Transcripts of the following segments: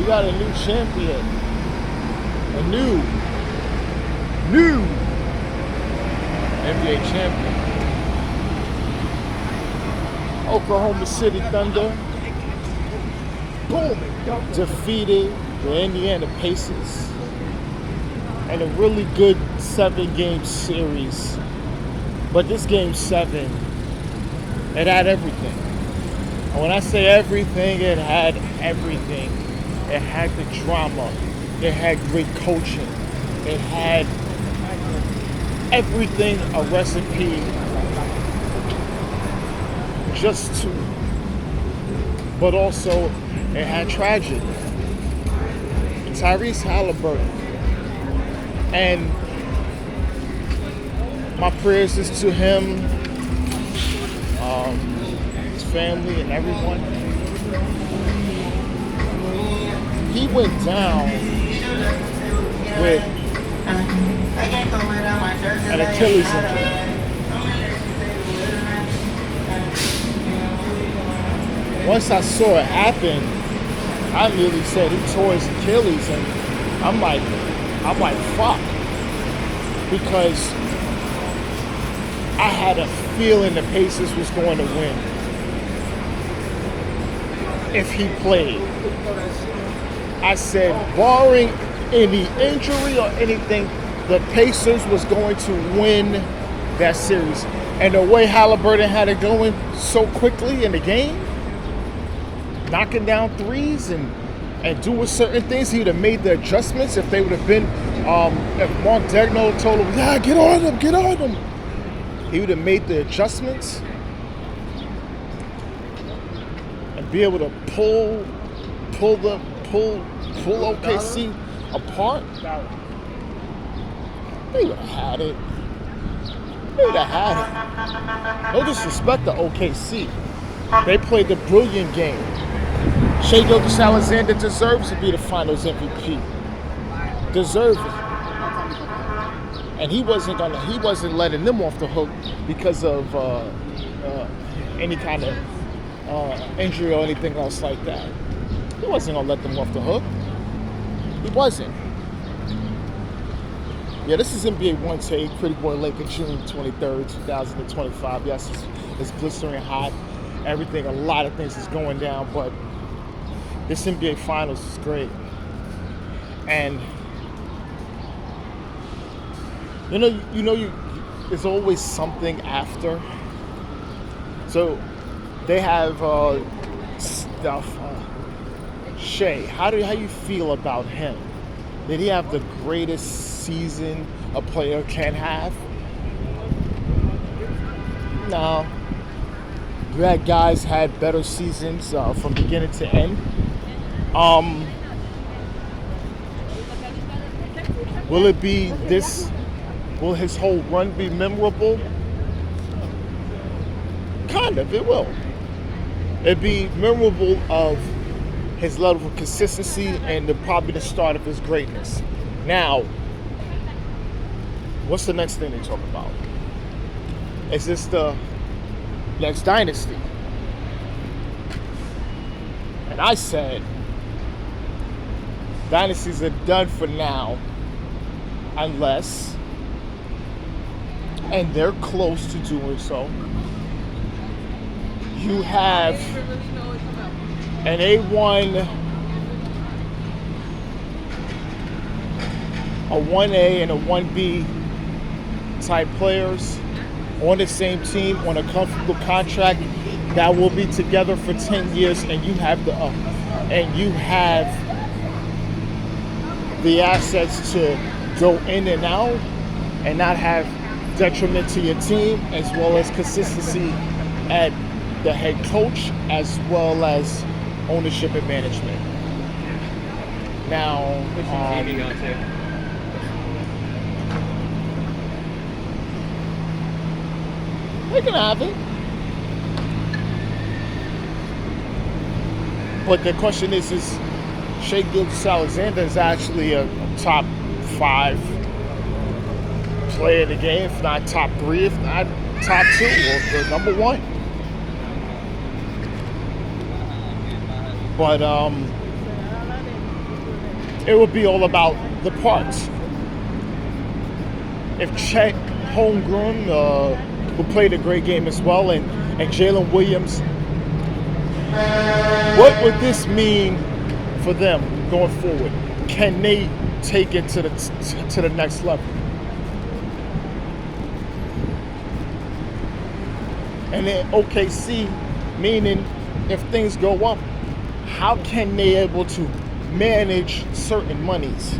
We got a new champion. A new NBA champion. Oklahoma City Thunder defeated the Indiana Pacers in a really good 7-game series. But this game 7, it had everything. And when I say everything, it had everything. It had the drama. It had great coaching. It had everything, a recipe just to, but also it had tragedy. Tyrese Haliburton. And my prayers is to him, his family and everyone. He went down with an Achilles injury. Once I saw it happen, I immediately said he tore his Achilles, and I'm like, fuck. Because I had a feeling the Pacers was going to win if he played. I said, barring any injury or anything, the Pacers was going to win that series. And the way Haliburton had it going so quickly in the game, knocking down threes and doing certain things, he would have made the adjustments. If they would have been, if Mark Degno told him, yeah, get on him, he would have made the adjustments and be able to pull OKC apart. They would have had it. No disrespect to OKC. They played the brilliant game. Shai Alexander deserves to be the Finals MVP. Deserves it. And he wasn't letting them off the hook because of any kind of injury or anything else like that. He wasn't gonna let them off the hook. He wasn't. Yeah, this is NBA Onetake, Pretty Boy Laker, June 23rd, 2025. Yes, it's blistering hot. Everything, a lot of things is going down, but this NBA Finals is great. And there's always something after. So they have stuff. Shai, how you feel about him? Did he have the greatest season a player can have? No. You had guys had better seasons from beginning to end. Will it be this? Will his whole run be memorable? Kind of, it will. It'd be memorable of his level of consistency and probably the start of his greatness. Now, what's the next thing they talk about? Is this the next dynasty? And I said, dynasties are done for now, unless, and they're close to doing so, you have an A1, a 1A and a 1B type players on the same team on a comfortable contract that will be together for 10 years, and you have the assets to go in and out and not have detriment to your team, as well as consistency at the head coach, as well as ownership and management. Now, they can have it. But the question is Shai Alexander is actually a top 5 player in the game, if not top 3, if not top 2, or number 1. But it would be all about the parts. If Chet Holmgren, who played a great game as well, and Jalen Williams, what would this mean for them going forward? Can they take it to the next level? And then OKC, meaning if things go up, how can they able to manage certain monies?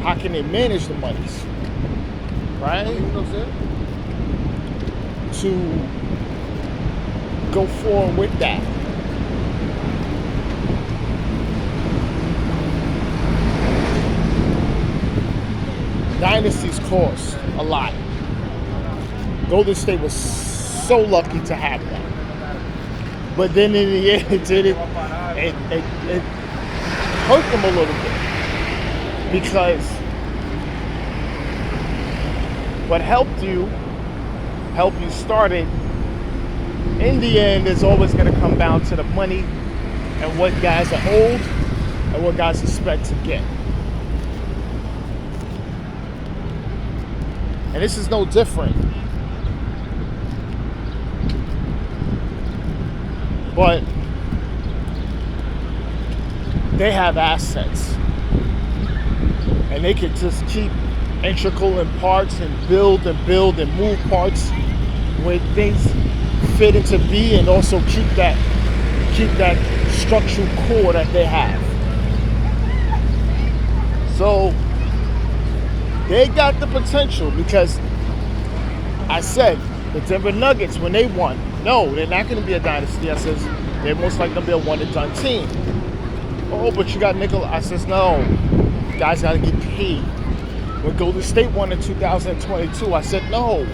How can they manage the monies? Right? To go forward with that. Dynasties cost a lot. Golden State was so lucky to have that. But then in the end, it hurt them a little bit. Because what helped you start it, in the end, it's always going to come down to the money and what guys are owed and what guys expect to get. And this is no different. But they have assets. And they can just keep integral in parts and build and move parts where things fit into be, and also keep that structural core that they have. So they got the potential, because I said the Denver Nuggets, when they won, no, they're not going to be a dynasty. I says they're most likely going to be a one-and-done team. Oh, but you got Nikola. I says no, guys got to get paid. When Golden State won in 2022, I said no.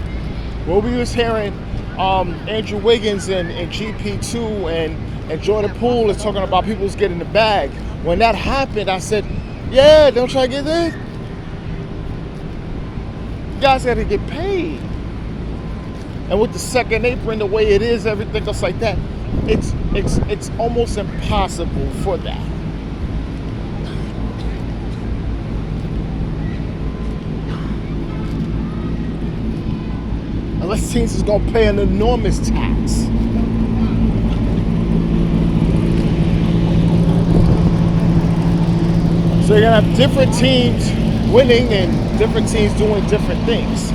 When we was hearing Andrew Wiggins and GP2 and Jordan Poole is talking about people who's getting the bag. When that happened, I said, yeah, don't try to get this. You guys got to get paid. And with the second apron, the way it is, everything else like that, it's almost impossible for that. Unless teams is going to pay an enormous tax. So you're going to have different teams winning and different teams doing different things.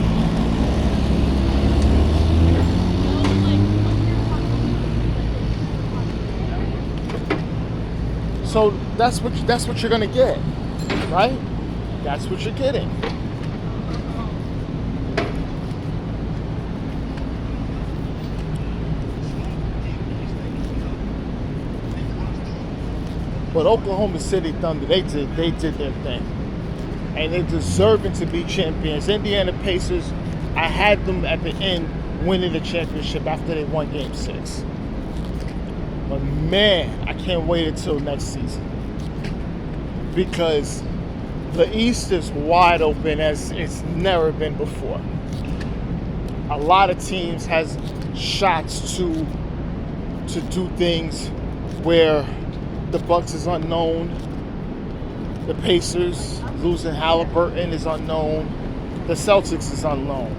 So that's what you're going to get, right? That's what you're getting. But Oklahoma City Thunder, they did their thing. And they're deserving to be champions. Indiana Pacers, I had them at the end winning the championship after they won Game 6. But man, I can't wait until next season. Because the East is wide open as it's never been before. A lot of teams has shots to do things where the Bucks is unknown. The Pacers losing Haliburton is unknown. The Celtics is unknown.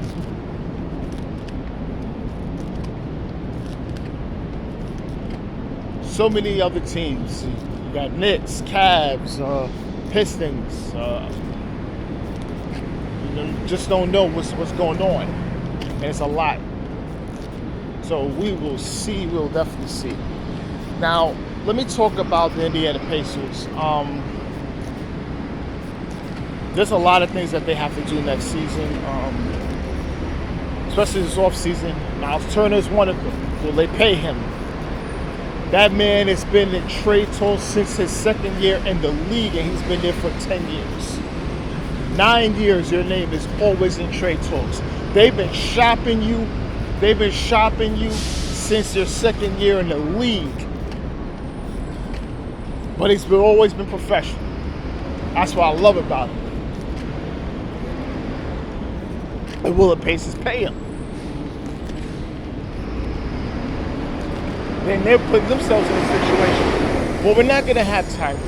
So many other teams. You got Knicks, Cavs, Pistons. You just don't know what's going on. And it's a lot. So we will see. We'll definitely see. Now, let me talk about the Indiana Pacers. There's a lot of things that they have to do next season, especially this offseason. Miles Turner's one of them. Will they pay him? That man has been in trade talks since his second year in the league, and he's been there for 10 years. 9 years, your name is always in trade talks. They've been shopping you. They've been shopping you since your second year in the league. But he's always been professional. That's what I love about him. And will the Pacers pay him? Then they're putting themselves in a situation Well, we're not going to have Tyrese.